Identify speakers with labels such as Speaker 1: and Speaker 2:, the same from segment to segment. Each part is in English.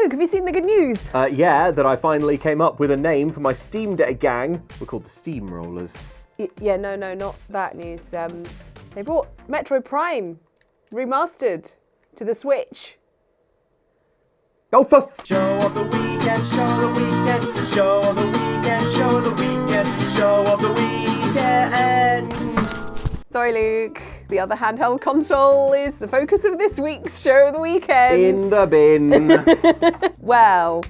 Speaker 1: Luke, have you seen the good news?
Speaker 2: Yeah, that I finally came up with a name for my Steam Deck gang. We're called the Steamrollers.
Speaker 1: Yeah, no, not that news. They brought Metroid Prime remastered to the Switch.
Speaker 2: Oh, for
Speaker 3: Show of the weekend, show of the weekend, show of the weekend, show of the weekend, show of the weekend.
Speaker 1: Sorry, Luke. The other handheld console is the focus of this week's show of the weekend.
Speaker 2: In the bin.
Speaker 1: Well,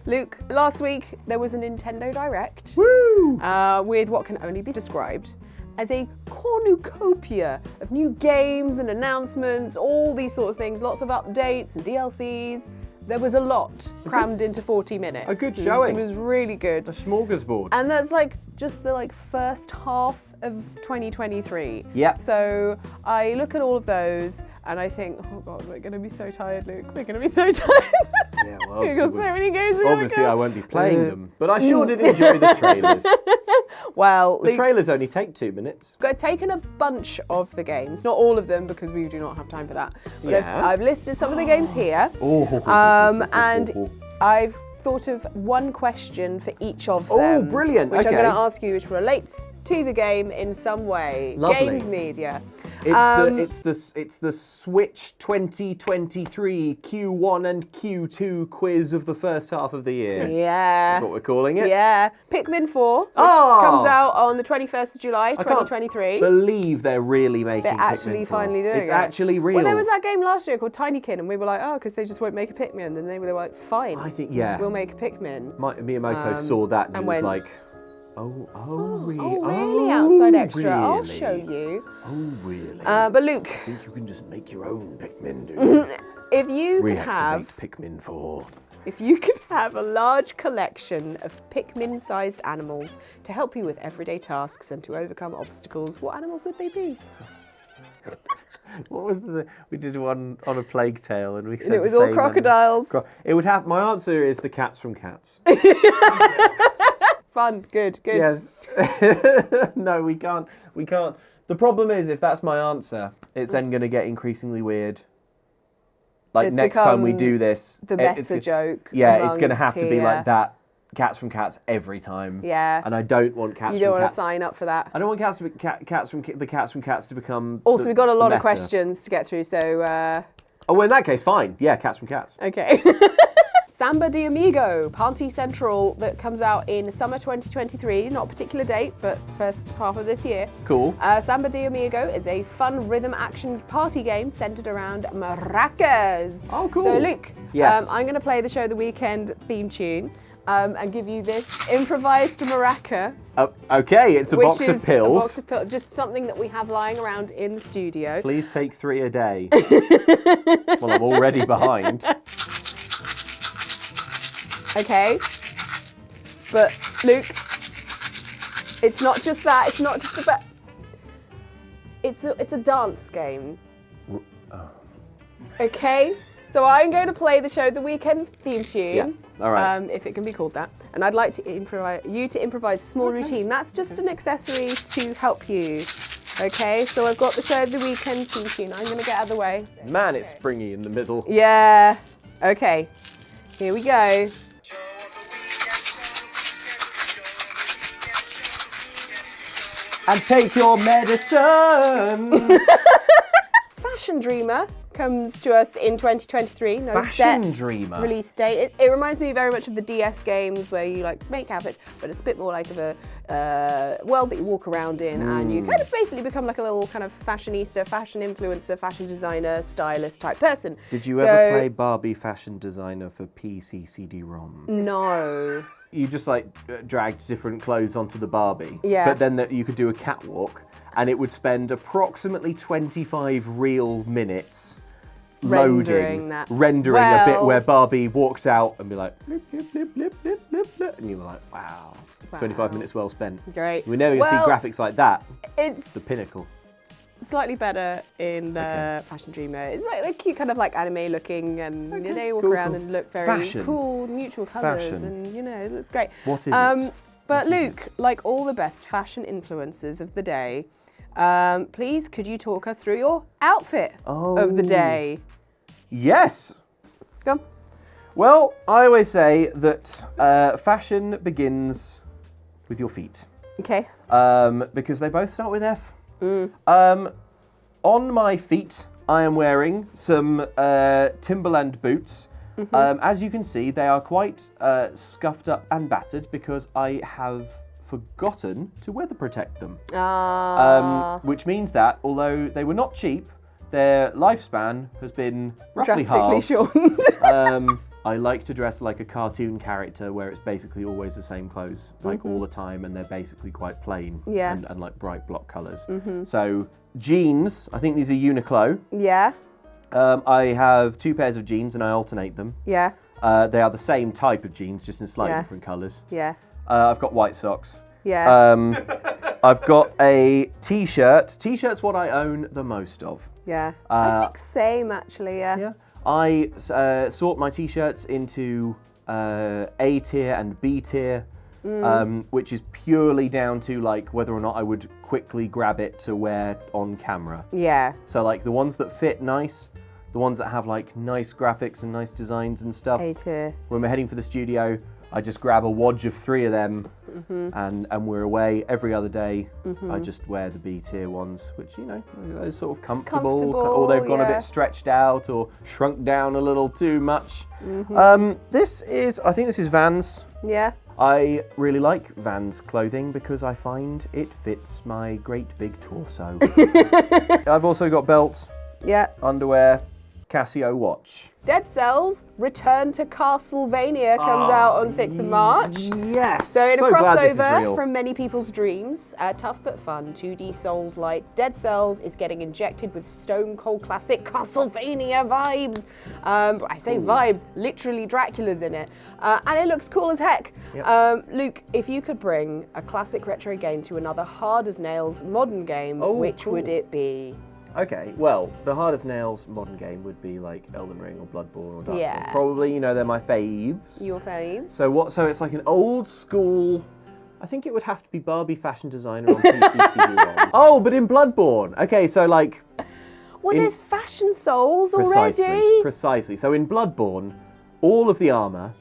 Speaker 1: Luke, last week there was a Nintendo Direct.
Speaker 2: Woo!
Speaker 1: With what can only be described as a cornucopia of new games and announcements, all these sorts of things, lots of updates and DLCs. There was a lot crammed into 40 minutes.
Speaker 2: A good showing.
Speaker 1: It was really good.
Speaker 2: A smorgasbord.
Speaker 1: And that's just the first half of 2023.
Speaker 2: Yeah.
Speaker 1: So I look at all of those and I think, oh God, we're going to be so tired, Luke. We're going to be so tired.
Speaker 2: Yeah, well,
Speaker 1: We've got so many games.
Speaker 2: Obviously, I won't be playing them, but I sure did enjoy the trailers.
Speaker 1: Well,
Speaker 2: The trailers only take 2 minutes.
Speaker 1: I've taken a bunch of the games, not all of them because we do not have time for that. But
Speaker 2: Yeah.
Speaker 1: I've listed some of the games here. And I've thought of one question for each of them.
Speaker 2: Oh, brilliant.
Speaker 1: Which I'm
Speaker 2: Okay.
Speaker 1: going to ask you, which relates to the game in some way.
Speaker 2: Lovely.
Speaker 1: Games media.
Speaker 2: It's the Switch 2023 Q1 and Q2 quiz of the first half of the year.
Speaker 1: Yeah.
Speaker 2: That's what we're calling it.
Speaker 1: Yeah. Pikmin 4, which
Speaker 2: Oh!
Speaker 1: comes out on the 21st of July,
Speaker 2: I can't
Speaker 1: 2023.
Speaker 2: believe they're really making
Speaker 1: They're
Speaker 2: Pikmin
Speaker 1: actually
Speaker 2: 4.
Speaker 1: finally doing it.
Speaker 2: It's actually real.
Speaker 1: Well, there was that game last year called Tinykin, and we were like, oh, because they just won't make a Pikmin. And they were like, fine.
Speaker 2: I think, yeah.
Speaker 1: We'll make a Pikmin.
Speaker 2: Miyamoto saw that and
Speaker 1: and
Speaker 2: he was
Speaker 1: went,
Speaker 2: like, really?
Speaker 1: Oh, really? Outside Extra. I'll
Speaker 2: really?
Speaker 1: show you.
Speaker 2: Oh, really?
Speaker 1: But Luke,
Speaker 2: I think you can just make your own Pikmin, do you?
Speaker 1: if you
Speaker 2: We
Speaker 1: could
Speaker 2: have to make Pikmin 4.
Speaker 1: if you could have a large collection of Pikmin-sized animals to help you with everyday tasks and to overcome obstacles, what animals would they be?
Speaker 2: What was we did one on a Plague Tale and we said
Speaker 1: And it was
Speaker 2: the
Speaker 1: all
Speaker 2: same
Speaker 1: crocodiles.
Speaker 2: It would have, my answer is the cats from Cats.
Speaker 1: Fun, good.
Speaker 2: Yes. No, we can't. The problem is, if that's my answer, it's then going to get increasingly weird. Like
Speaker 1: It's
Speaker 2: next time we
Speaker 1: become
Speaker 2: do this,
Speaker 1: The
Speaker 2: it's
Speaker 1: meta joke.
Speaker 2: Yeah, it's going to have
Speaker 1: amongst
Speaker 2: to be
Speaker 1: here.
Speaker 2: like that. Cats from Cats every time.
Speaker 1: Yeah.
Speaker 2: And I don't want cats.
Speaker 1: You don't
Speaker 2: from
Speaker 1: want
Speaker 2: cats.
Speaker 1: to sign up for that.
Speaker 2: I don't want cats from the cats from Cats to become.
Speaker 1: Also, we've got a lot of
Speaker 2: meta.
Speaker 1: questions to get through, so
Speaker 2: Oh, well, in that case, fine. Yeah, Cats from Cats.
Speaker 1: okay. Samba de Amigo, Party Central, that comes out in summer 2023. Not a particular date, but first half of this year.
Speaker 2: Cool.
Speaker 1: Samba de Amigo is a fun rhythm action party game centered around maracas.
Speaker 2: Oh, cool.
Speaker 1: So, Luke,
Speaker 2: Yes.
Speaker 1: I'm going to play the Show the Weekend theme tune and give you this improvised maraca.
Speaker 2: Okay, it's a
Speaker 1: which
Speaker 2: box
Speaker 1: is
Speaker 2: of pills.
Speaker 1: A box of pills, just something that we have lying around in the studio.
Speaker 2: Please take 3 a day. Well, I'm already behind.
Speaker 1: Okay, but Luke, it's not just that. It's not just about. It's a dance game. Okay, so I'm going to play the Show the Weekend theme tune.
Speaker 2: Yeah. All right.
Speaker 1: If it can be called that, and I'd like to improvise a small routine. That's just an accessory to help you. Okay, so I've got the Show the Weekend theme tune. I'm going to get out of the way.
Speaker 2: Man, it's springy in the middle.
Speaker 1: Yeah. Okay. Here we go.
Speaker 2: And take your medicine.
Speaker 1: Fashion Dreamer comes to us in 2023. No
Speaker 2: Fashion
Speaker 1: set
Speaker 2: Dreamer.
Speaker 1: release date. It reminds me very much of the DS games where you make outfits, but it's a bit more like of a world that you walk around in, and you kind of basically become like a little kind of fashionista, fashion influencer, fashion designer, stylist type person.
Speaker 2: Did you ever play Barbie Fashion Designer for PC CD-ROM?
Speaker 1: No.
Speaker 2: You just dragged different clothes onto the Barbie.
Speaker 1: Yeah.
Speaker 2: But then you could do a catwalk, and it would spend approximately 25 real minutes
Speaker 1: Rendering that.
Speaker 2: rendering a bit
Speaker 1: Well-
Speaker 2: where Barbie walks out and be like, blip, blip, blip, blip, blip, blip, blip, and you were like, wow. 25 minutes well spent.
Speaker 1: Great.
Speaker 2: We're never going to see graphics like that.
Speaker 1: It's
Speaker 2: The pinnacle.
Speaker 1: slightly better in Fashion Dreamer. It's like they're cute, kind of like anime looking, and they walk
Speaker 2: cool,
Speaker 1: around
Speaker 2: cool.
Speaker 1: and look very
Speaker 2: Fashion.
Speaker 1: cool, neutral colours,
Speaker 2: Fashion.
Speaker 1: and it looks great.
Speaker 2: What is it?
Speaker 1: But Luke, like all the best fashion influencers of the day, please could you talk us through your outfit of the day?
Speaker 2: Yes.
Speaker 1: Come.
Speaker 2: Well, I always say that fashion begins with your feet.
Speaker 1: Okay.
Speaker 2: Because they both start with F. On my feet, I am wearing some Timberland boots. As you can see, they are quite scuffed up and battered because I have forgotten to weather protect them. Which means that, although they were not cheap, their lifespan has been roughly
Speaker 1: Drastically
Speaker 2: halved.
Speaker 1: shortened.
Speaker 2: I like to dress like a cartoon character where it's basically always the same clothes, like all the time, and they're basically quite plain and like bright block colours. So jeans, I think these are Uniqlo.
Speaker 1: Yeah.
Speaker 2: I have 2 pairs of jeans and I alternate them.
Speaker 1: Yeah.
Speaker 2: They are the same type of jeans, just in slightly
Speaker 1: Yeah.
Speaker 2: different colours.
Speaker 1: Yeah.
Speaker 2: I've got white socks.
Speaker 1: Yeah.
Speaker 2: I've got a t-shirt. T-shirt's what I own the most of.
Speaker 1: Yeah. I think same actually. Yeah.
Speaker 2: Yeah. I sort my t-shirts into A tier and B tier, which is purely down to like whether or not I would quickly grab it to wear on camera.
Speaker 1: Yeah.
Speaker 2: So like the ones that fit nice, the ones that have like nice graphics and nice designs and stuff.
Speaker 1: A tier.
Speaker 2: When we're heading for the studio, I just grab a wodge of 3 of them and we're away. Every other day, I just wear the B tier ones, which, you know, are sort of comfortable or they've gone a bit stretched out or shrunk down a little too much. I think this is Vans.
Speaker 1: Yeah.
Speaker 2: I really like Vans clothing because I find it fits my great big torso. I've also got belts,
Speaker 1: Yeah.
Speaker 2: underwear, Casio watch.
Speaker 1: Dead Cells Return to Castlevania comes out on 6th of March.
Speaker 2: Yes!
Speaker 1: So in a
Speaker 2: glad this is
Speaker 1: crossover
Speaker 2: real.
Speaker 1: from many people's dreams, tough but fun 2D Souls-like, Dead Cells is getting injected with stone cold classic Castlevania vibes. I say vibes, literally Dracula's in it. And it looks cool as heck.
Speaker 2: Yep.
Speaker 1: Luke, if you could bring a classic retro game to another hard as nails modern game, which would it be?
Speaker 2: Okay, well, the hardest nails modern game would be like Elden Ring or Bloodborne or Dark Souls.
Speaker 1: Yeah.
Speaker 2: Probably, you know, they're my faves.
Speaker 1: Your faves?
Speaker 2: So it's like an old school. I think it would have to be Barbie fashion designer on PC. Oh, but in Bloodborne. Okay, so like.
Speaker 1: Well, there's fashion souls already.
Speaker 2: Precisely. So in Bloodborne, all of the armor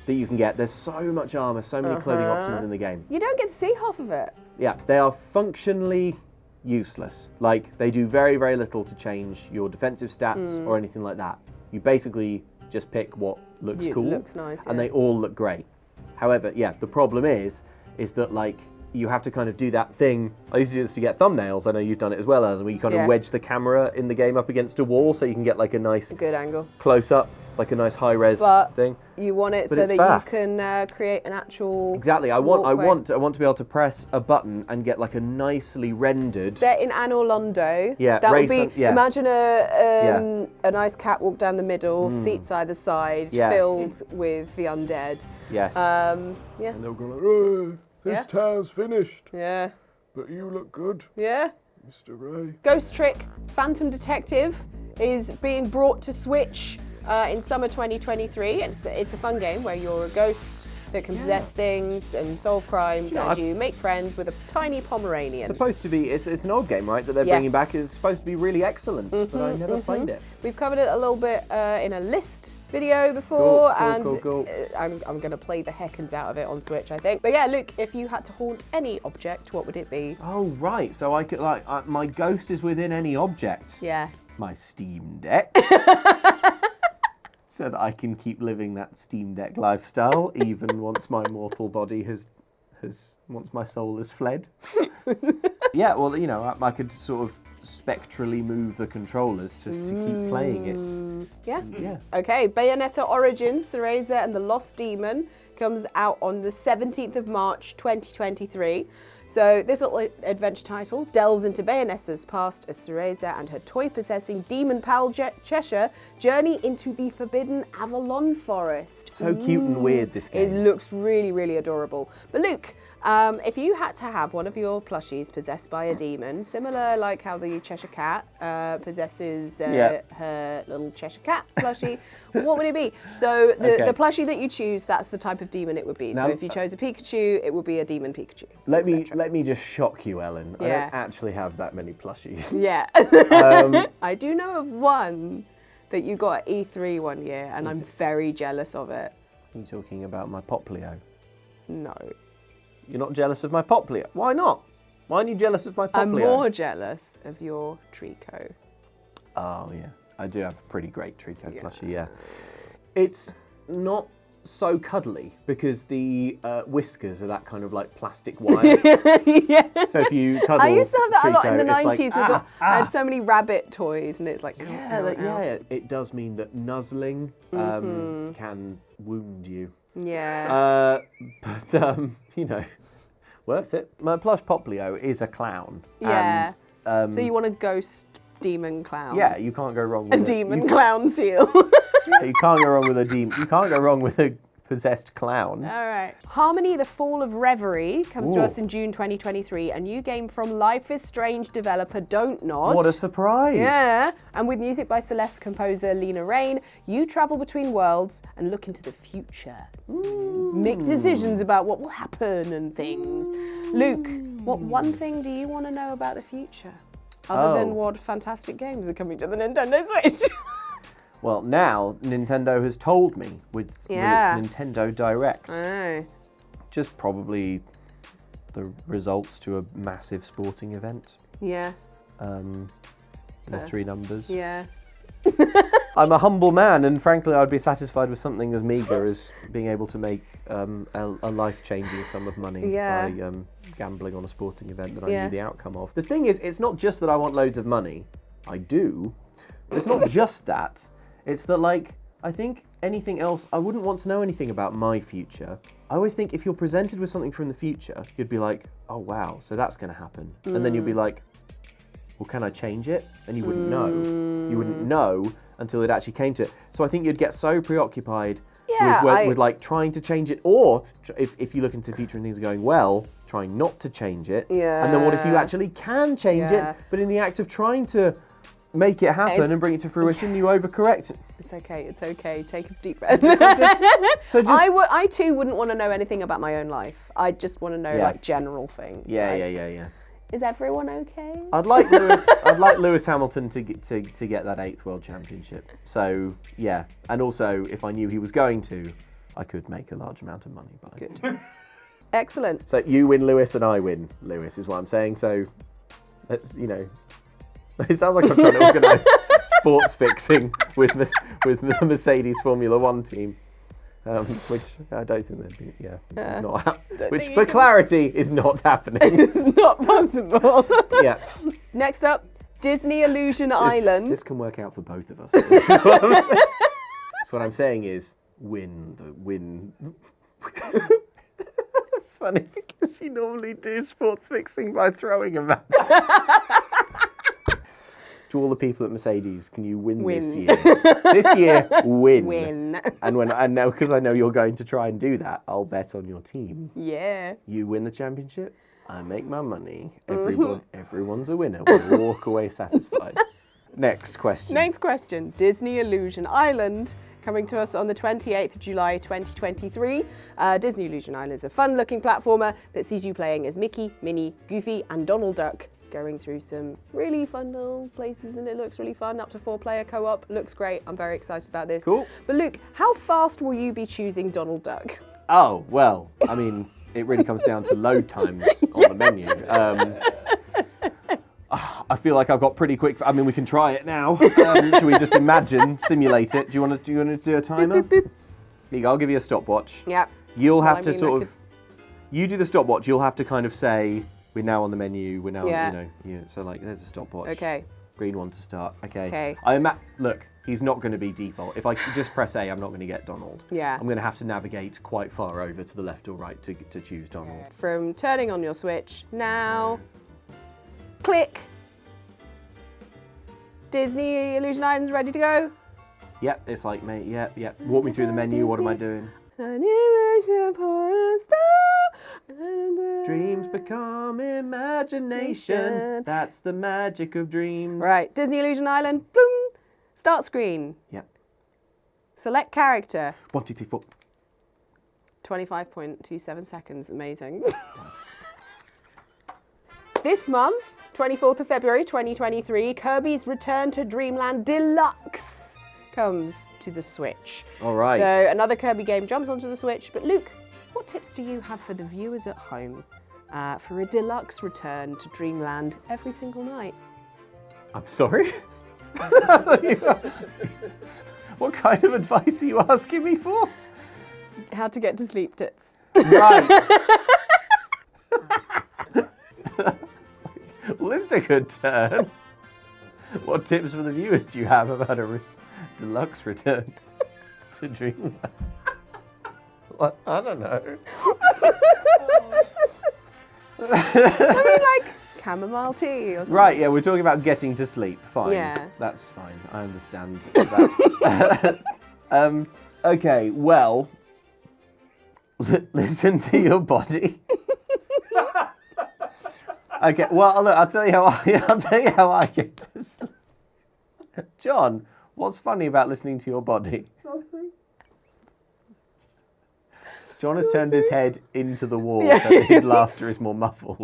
Speaker 2: that you can get, there's so much armor, so many clothing options in the game.
Speaker 1: You don't get to see half of it.
Speaker 2: Yeah, they are functionally useless. Like, they do very, very little to change your defensive stats or anything like that. You basically just pick what looks cool.
Speaker 1: Looks nice,
Speaker 2: and they all look great. However, yeah, the problem is that, like, you have to kind of do that thing. I used to do this to get thumbnails. I know you've done it as well, Alan, where you kind of wedge the camera in the game up against a wall so you can get, like, a nice
Speaker 1: good angle.
Speaker 2: close-up, like a nice high-res thing.
Speaker 1: You want it
Speaker 2: But
Speaker 1: so
Speaker 2: it's
Speaker 1: that
Speaker 2: faff.
Speaker 1: you can create an actual
Speaker 2: Exactly. I want to be able to press a button and get like a nicely rendered.
Speaker 1: set in Anor Londo.
Speaker 2: Yeah,
Speaker 1: that would
Speaker 2: race
Speaker 1: be.
Speaker 2: on- yeah.
Speaker 1: Imagine a nice catwalk down the middle, seats either side, filled with the undead.
Speaker 2: Yes.
Speaker 1: Yeah,
Speaker 4: And they'll go like, oh, this
Speaker 1: Yeah.
Speaker 4: town's finished,
Speaker 1: yeah,
Speaker 4: but you look good,
Speaker 1: yeah.
Speaker 4: Mr. Ray.
Speaker 1: Ghost Trick Phantom Detective is being brought to Switch in summer 2023. It's a fun game where you're a ghost that can possess things and solve crimes, and you make friends with a tiny Pomeranian.
Speaker 2: Supposed to be, it's an old game, right? That they're bringing back. It's supposed to be really excellent, but I never played it.
Speaker 1: We've covered it a little bit in a list video before,
Speaker 2: Cool.
Speaker 1: I'm going to play the heckins out of it on Switch, I think. But yeah, Luke, if you had to haunt any object, what would it be?
Speaker 2: Oh right, so I could like my ghost is within any object.
Speaker 1: Yeah.
Speaker 2: My Steam Deck. So that I can keep living that Steam Deck lifestyle, even once my mortal body has once my soul has fled. Yeah, well, you know, I could sort of spectrally move the controllers to keep playing it.
Speaker 1: Yeah. Okay, Bayonetta Origins, Cereza and the Lost Demon comes out on the 17th of March 2023. So this little adventure title delves into Bayonetta's past as Cereza and her toy-possessing demon pal Cheshire journey into the forbidden Avalon Forest.
Speaker 2: So cute and weird, this game.
Speaker 1: It looks really, really adorable. But Luke, if you had to have one of your plushies possessed by a demon, similar like how the Cheshire Cat possesses her little Cheshire Cat plushie, what would it be? So the plushie that you choose, that's the type of demon it would be.
Speaker 2: Now,
Speaker 1: so if you chose a Pikachu, it would be a demon Pikachu.
Speaker 2: Let me just shock you, Ellen.
Speaker 1: Yeah.
Speaker 2: I don't actually have that many plushies.
Speaker 1: Yeah. I do know of one that you got at E3 one year, and I'm very jealous of it.
Speaker 2: Are you talking about my Poplio?
Speaker 1: No.
Speaker 2: You're not jealous of my Poplio? Why not? Why aren't you jealous of my Poplio?
Speaker 1: I'm more jealous of your Trico.
Speaker 2: Oh, yeah. I do have a pretty great Trico plushie, yeah. It's not so cuddly because the whiskers are that kind of like plastic wire.
Speaker 1: Yeah.
Speaker 2: So if you cuddle
Speaker 1: I used to have that a lot in the
Speaker 2: Trico,
Speaker 1: 90s.
Speaker 2: it's like,
Speaker 1: I had so many rabbit toys, and it's like,
Speaker 2: yeah, it does mean that nuzzling can wound you.
Speaker 1: Yeah.
Speaker 2: But, you know, worth it. My plush Poplio is a clown.
Speaker 1: Yeah.
Speaker 2: And,
Speaker 1: So you want a ghost demon clown?
Speaker 2: yeah, you can't go wrong
Speaker 1: A
Speaker 2: with
Speaker 1: demon clown seal.
Speaker 2: You can't go wrong with a demon. You can't go wrong with a possessed clown.
Speaker 1: All right. Harmony, the Fall of Reverie comes to
Speaker 2: Ooh.
Speaker 1: us in June 2023. A new game from Life is Strange developer Don't Nod.
Speaker 2: What a surprise!
Speaker 1: Yeah, and with music by Celeste composer Lena Raine, you travel between worlds and look into the future. Make decisions about what will happen and things. Luke, what one thing do you want to know about the future? Other than what fantastic games are coming to the Nintendo Switch?
Speaker 2: Well, now Nintendo has told me with its Nintendo Direct.
Speaker 1: Oh.
Speaker 2: Just probably the results to a massive sporting event.
Speaker 1: Yeah,
Speaker 2: Lottery numbers.
Speaker 1: yeah.
Speaker 2: I'm a humble man, and frankly, I'd be satisfied with something as meagre as being able to make a life-changing sum of money by gambling on a sporting event that I knew the outcome of. The thing is, it's not just that I want loads of money. I do. But it's not just that. It's that, like, I think anything else, I wouldn't want to know anything about my future. I always think if you're presented with something from the future, you'd be like, oh, wow, so that's going to happen. And then you'd be like, well, can I change it? And you wouldn't know. You wouldn't know until it actually came to it. So I think you'd get so preoccupied with like trying to change it, or if you look into the future and things are going well, trying not to change it.
Speaker 1: Yeah.
Speaker 2: And then what if you actually can change it, but in the act of trying to make it happen and bring it to fruition, you overcorrect.
Speaker 1: It's okay. Take a deep breath.
Speaker 2: So
Speaker 1: I too wouldn't want to know anything about my own life. I just want to know like general things.
Speaker 2: Yeah.
Speaker 1: Is everyone okay?
Speaker 2: I'd like Lewis Hamilton to get that 8th World Championship. So yeah, and also if I knew he was going to, I could make a large amount of money by it.
Speaker 1: Good. Excellent.
Speaker 2: So you win, Lewis, and I win, Lewis, is what I'm saying. So let's, you know, it sounds like I'm trying to organise sports fixing with the Mercedes Formula One team. Which I don't think they'd be, it's not which for clarity is not happening.
Speaker 1: It's not possible.
Speaker 2: Yeah.
Speaker 1: Next up, Disney Illusion Island.
Speaker 2: This can work out for both of us. So what I'm saying is win. It's funny because you normally do sports fixing by throwing a match. To all the people at Mercedes, can you win this year? This year, win.
Speaker 1: Win.
Speaker 2: And now, because I know you're going to try and do that, I'll bet on your team.
Speaker 1: Yeah.
Speaker 2: You win the championship, I make my money. Everyone's a winner. We'll walk away satisfied. Next question.
Speaker 1: Disney Illusion Island. Coming to us on the 28th of July 2023. Disney Illusion Island is a fun-looking platformer that sees you playing as Mickey, Minnie, Goofy and Donald Duck, going through some really fun little places, and it looks really fun. Up to 4-player co-op. Looks great. I'm very excited about this.
Speaker 2: Cool.
Speaker 1: But Luke, how fast will you be choosing Donald Duck?
Speaker 2: Oh, well, I mean, it really comes down to load times on the menu. I feel like I've got pretty quick. I mean, we can try it now. Should we just simulate it? Do you want to do a timer? Here you go, I'll give you a stopwatch.
Speaker 1: Yeah.
Speaker 2: You'll have to you do the stopwatch. You'll have to kind of say, we're now on the menu. We're now, so like, there's a stopwatch.
Speaker 1: Okay.
Speaker 2: Green one to start. Okay.
Speaker 1: Okay.
Speaker 2: Look, he's not going to be default. If I just press A, I'm not going to get Donald.
Speaker 1: Yeah.
Speaker 2: I'm going to have to navigate quite far over to the left or right to choose Donald.
Speaker 1: From turning on your Switch now. Click. Disney Illusion Island's ready to go.
Speaker 2: Yep, it's like, mate, yep. Walk me through the menu. What am I doing? Dreams become imagination. That's the magic of dreams.
Speaker 1: Right, Disney Illusion Island. Boom. Start screen.
Speaker 2: Yep.
Speaker 1: Select character.
Speaker 2: 1, 2, 3, 4.
Speaker 1: 25.27 seconds. Amazing. This month, 24th of February 2023, Kirbys Return to Dreamland Deluxe comes to the Switch.
Speaker 2: All right.
Speaker 1: So another Kirby game jumps onto the Switch. But Luke, what tips do you have for the viewers at home for a deluxe return to Dreamland every single night?
Speaker 2: I'm sorry? What kind of advice are you asking me for?
Speaker 1: How to get to sleep tips.
Speaker 2: Right. Well, this is a good turn. What tips for the viewers do you have about a deluxe return to Dreamland? What? I don't know.
Speaker 1: I mean, like chamomile tea or something.
Speaker 2: Right, yeah, we're talking about getting to sleep. Fine.
Speaker 1: Yeah.
Speaker 2: That's fine. I understand that. Okay, well, listen to your body. Okay, well, look, I'll tell you how I get to sleep. John, what's funny about listening to your body? John has turned his head into the wall so that his laughter is more muffled.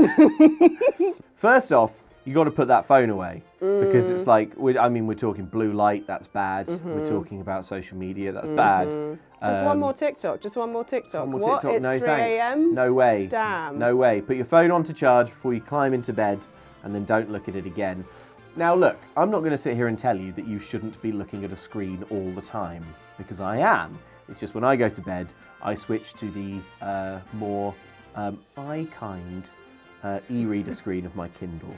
Speaker 2: First off, you got to put that phone away because it's like, we're talking blue light, that's bad. We're talking about social media, that's bad.
Speaker 1: Just one more TikTok.
Speaker 2: One more
Speaker 1: What?
Speaker 2: TikTok,
Speaker 1: It's
Speaker 2: no
Speaker 1: 3
Speaker 2: thanks.
Speaker 1: a.m.?
Speaker 2: No way.
Speaker 1: Damn.
Speaker 2: No way. Put your phone on to charge before you climb into bed and then don't look at it again. Now look, I'm not going to sit here and tell you that you shouldn't be looking at a screen all the time because I am. It's just when I go to bed, I switch to the more eye-kind e-reader screen of my Kindle.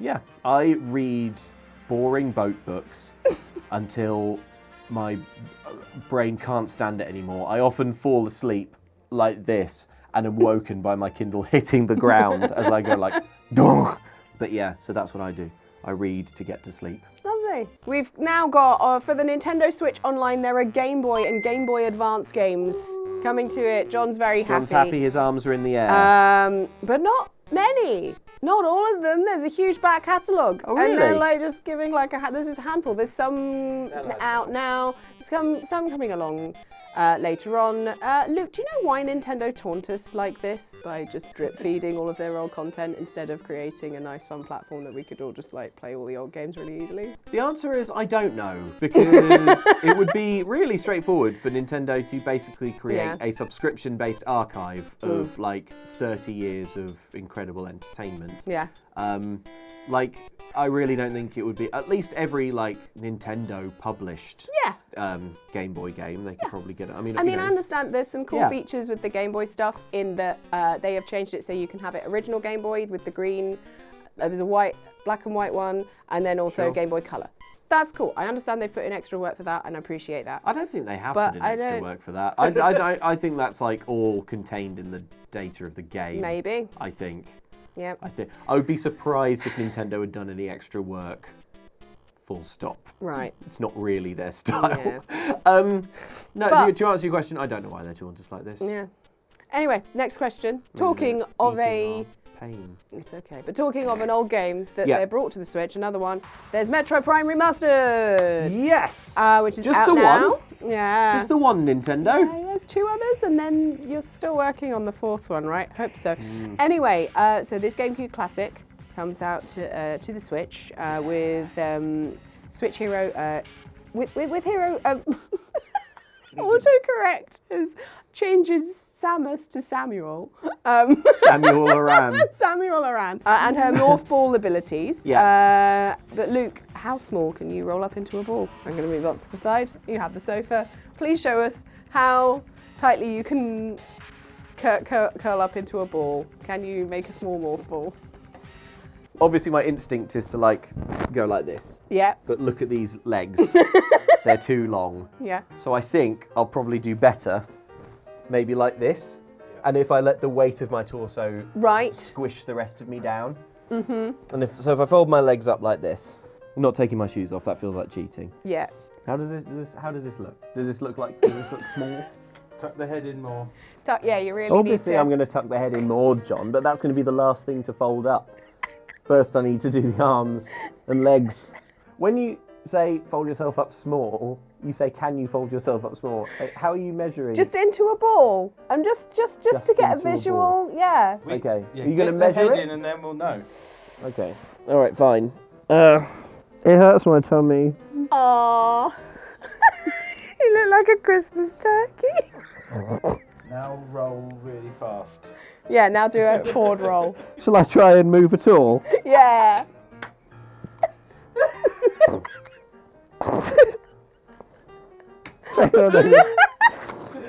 Speaker 2: Yeah, I read boring boat books until my brain can't stand it anymore. I often fall asleep like this and am woken by my Kindle hitting the ground as I go like, Dong! But yeah, so that's what I do. I read to get to sleep.
Speaker 1: Lovely. We've now got, for the Nintendo Switch Online, there are Game Boy and Game Boy Advance games coming to it. John's very happy.
Speaker 2: John's happy, his arms are in the air.
Speaker 1: But not many. Not all of them. There's a huge back catalogue.
Speaker 2: Oh, really?
Speaker 1: And they're like just giving like there's just a handful. There's some out now. There's some coming along later on. Luke, do you know why Nintendo taunt us like this by just drip feeding all of their old content instead of creating a nice fun platform that we could all just like play all the old games really easily?
Speaker 2: The answer is I don't know, because it would be really straightforward for Nintendo to basically create a subscription-based archive of like 30 years of incredible entertainment.
Speaker 1: Yeah.
Speaker 2: Like, I really don't think it would be, at least every like Nintendo published Game Boy game, they could probably get it. I mean,
Speaker 1: I understand there's some cool features with the Game Boy stuff in that they have changed it so you can have it original Game Boy with the green, there's a black and white one, and then also Game Boy Color. That's cool. I understand they've put in extra work for that, and I appreciate that.
Speaker 2: I don't think they have put in extra work for that. I think that's like all contained in the data of the game.
Speaker 1: Maybe.
Speaker 2: I think.
Speaker 1: Yep.
Speaker 2: I would be surprised if Nintendo had done any extra work. Full stop.
Speaker 1: Right.
Speaker 2: It's not really their style.
Speaker 1: Yeah.
Speaker 2: To answer your question, I don't know why they taunt us like this.
Speaker 1: Yeah. Anyway, next question. Talking of
Speaker 2: Eating our pain.
Speaker 1: It's okay. But talking of an old game that they brought to the Switch, another one, there's Metro Prime Remastered.
Speaker 2: Yes.
Speaker 1: Which is
Speaker 2: just
Speaker 1: out
Speaker 2: the
Speaker 1: now.
Speaker 2: one.
Speaker 1: Yeah.
Speaker 2: Just the one, Nintendo.
Speaker 1: Yeah, there's 2 others, and then you're still working on the 4th one, right? Hope so. Anyway, so this GameCube classic comes out to the Switch with Switch Hero. With Hero. Autocorrect changes Samus to Samuel.
Speaker 2: Samuel Aran.
Speaker 1: Samuel Aran. And her morph ball abilities.
Speaker 2: Yeah.
Speaker 1: But Luke, how small can you roll up into a ball? I'm going to move up to the side. You have the sofa. Please show us how tightly you can curl up into a ball. Can you make a small morph ball?
Speaker 2: Obviously, my instinct is to like go like this.
Speaker 1: Yeah.
Speaker 2: But look at these legs. They're too long.
Speaker 1: Yeah.
Speaker 2: So I think I'll probably do better, maybe like this. And if I let the weight of my torso squish the rest of me down. Mm-hmm. And if I fold my legs up like this, I'm not taking my shoes off, that feels like cheating.
Speaker 1: Yeah.
Speaker 2: How does this look? Does this look small?
Speaker 4: Tuck the head in more.
Speaker 1: Yeah, you really
Speaker 2: Obviously
Speaker 1: need to.
Speaker 2: I'm going to tuck the head in more, John, but that's going to be the last thing to fold up. First I need to do the arms and legs. When you say fold yourself up small, you say can you fold yourself up small? How are you measuring?
Speaker 1: Just into a ball. I'm just to get a visual. Yeah.
Speaker 2: Okay. Are you going to measure
Speaker 4: the head
Speaker 2: it?
Speaker 4: in and then we'll know.
Speaker 2: Okay. All right, fine. It hurts my tummy.
Speaker 1: Aww. You look like a Christmas turkey.
Speaker 4: Now roll really fast.
Speaker 1: Yeah, now do a forward roll.
Speaker 2: Shall I try and move at all?
Speaker 1: Yeah.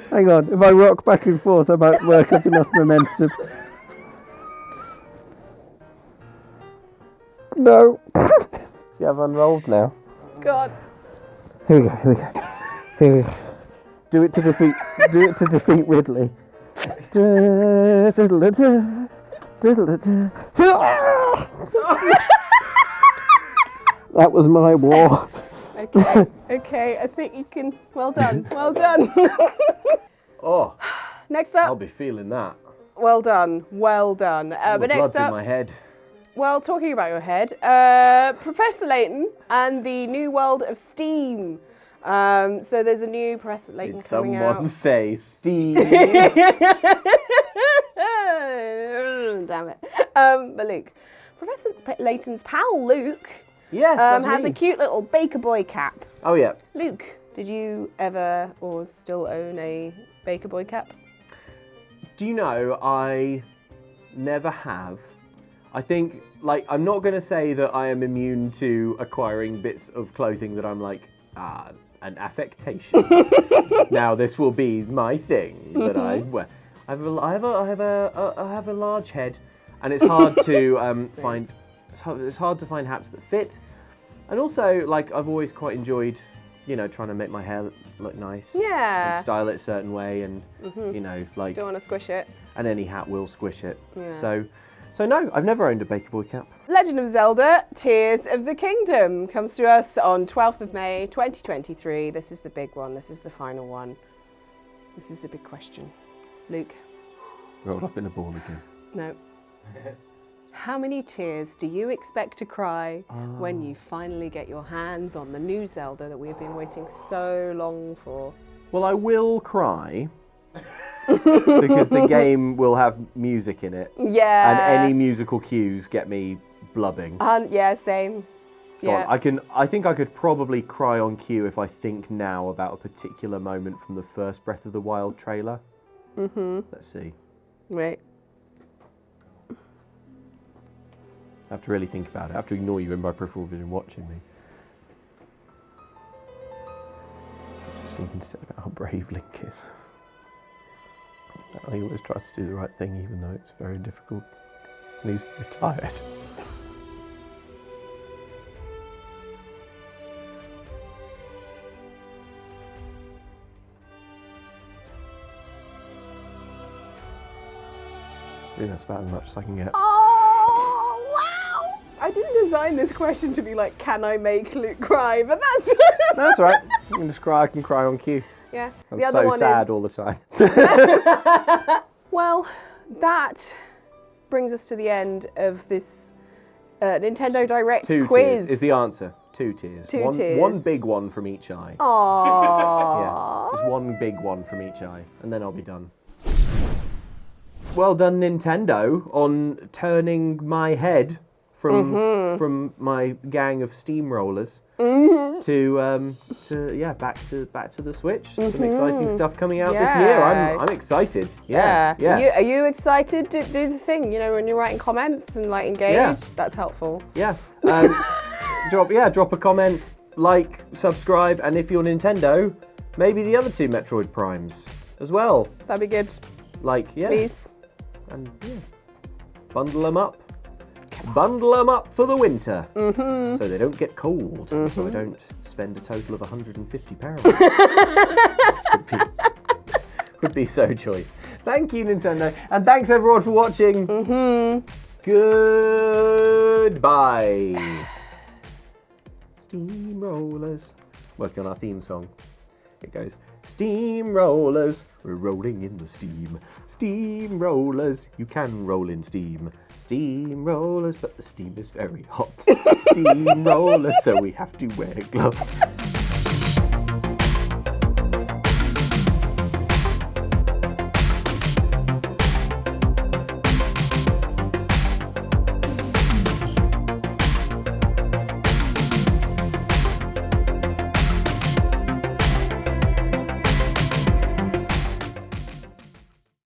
Speaker 2: Hang on. If I rock back and forth, I might work up enough momentum. No. See, I've unrolled now.
Speaker 1: God.
Speaker 2: Here we go. Here we go. Do it to defeat Whitley. That was my war.
Speaker 1: Okay, I think you can. Well done.
Speaker 2: Oh,
Speaker 1: Next up.
Speaker 2: I'll be feeling that.
Speaker 1: Well done. But
Speaker 2: The
Speaker 1: next
Speaker 2: blood's in
Speaker 1: up.
Speaker 2: my head.
Speaker 1: Well, talking about your head, Professor Layton and the new world of Steam. So there's a new Professor Layton
Speaker 2: Did
Speaker 1: coming
Speaker 2: someone
Speaker 1: out.
Speaker 2: say Steve?
Speaker 1: Damn it. But Luke, Professor Layton's pal Luke
Speaker 2: Yes, that's
Speaker 1: has
Speaker 2: me.
Speaker 1: a cute little Baker Boy cap.
Speaker 2: Oh yeah.
Speaker 1: Luke, did you ever or still own a Baker Boy cap?
Speaker 2: Do you know, I never have. I think, like, I'm not going to say that I am immune to acquiring bits of clothing that I'm like, an affectation. Now this will be my thing that I wear. I have a large head, and it's hard to find. It's hard to find hats that fit, and also like I've always quite enjoyed, trying to make my hair look nice.
Speaker 1: Yeah.
Speaker 2: And style it a certain way, and like.
Speaker 1: Don't want to squish it.
Speaker 2: And any hat will squish it.
Speaker 1: Yeah.
Speaker 2: So no, I've never owned a Baker Boy cap.
Speaker 1: Legend of Zelda Tears of the Kingdom comes to us on 12th of May 2023. This is the big one. This is the final one. This is the big question. Luke.
Speaker 2: Rolled up in a ball again.
Speaker 1: No. How many tears do you expect to cry when you finally get your hands on the new Zelda that we have been waiting so long for?
Speaker 2: Well, I will cry. Because the game will have music in it.
Speaker 1: Yeah.
Speaker 2: And any musical cues get me blubbing.
Speaker 1: Yeah, same.
Speaker 2: God,
Speaker 1: Yeah.
Speaker 2: I think I could probably cry on cue if I think now about a particular moment from the first Breath of the Wild trailer. Let's see.
Speaker 1: Wait.
Speaker 2: I have to really think about it. I have to ignore you in my peripheral vision watching me. I'm just thinking instead about how brave Link is. He always tries to do the right thing even though it's very difficult. And he's retired. I think that's about as much as I can get.
Speaker 1: Oh, wow! I didn't design this question to be like, can I make Luke cry? But that's...
Speaker 2: No, that's all right. I can just cry. I can cry on cue.
Speaker 1: Yeah.
Speaker 2: I'm
Speaker 1: The other
Speaker 2: so
Speaker 1: one
Speaker 2: sad
Speaker 1: is...
Speaker 2: all the time.
Speaker 1: Well, that brings us to the end of this Nintendo Direct
Speaker 2: Two
Speaker 1: quiz.
Speaker 2: tears is the answer. 2 tears.
Speaker 1: Two tears.
Speaker 2: One big one from each eye.
Speaker 1: Aww.
Speaker 2: Yeah, just one big one from each eye, and then I'll be done. Well done, Nintendo, on turning my head from my gang of steamrollers to back to the Switch. Some exciting stuff coming out this year. I'm excited. Yeah.
Speaker 1: Are you excited to do the thing? When you're writing comments and like engage,
Speaker 2: Yeah.
Speaker 1: that's helpful.
Speaker 2: Yeah. Drop a comment, like, subscribe, and if you're Nintendo, maybe the other 2 Metroid Primes as well.
Speaker 1: That'd be good.
Speaker 2: Please. And bundle them up. Bundle them up for the winter, so they don't get cold. So I don't spend a total of £150. would be so choice. Thank you, Nintendo, and thanks everyone for watching. Goodbye. Steamrollers. Working on our theme song. It goes. Steamrollers, we're rolling in the steam. Steamrollers, you can roll in steam. Steamrollers, but the steam is very hot. Steamrollers, so we have to wear gloves.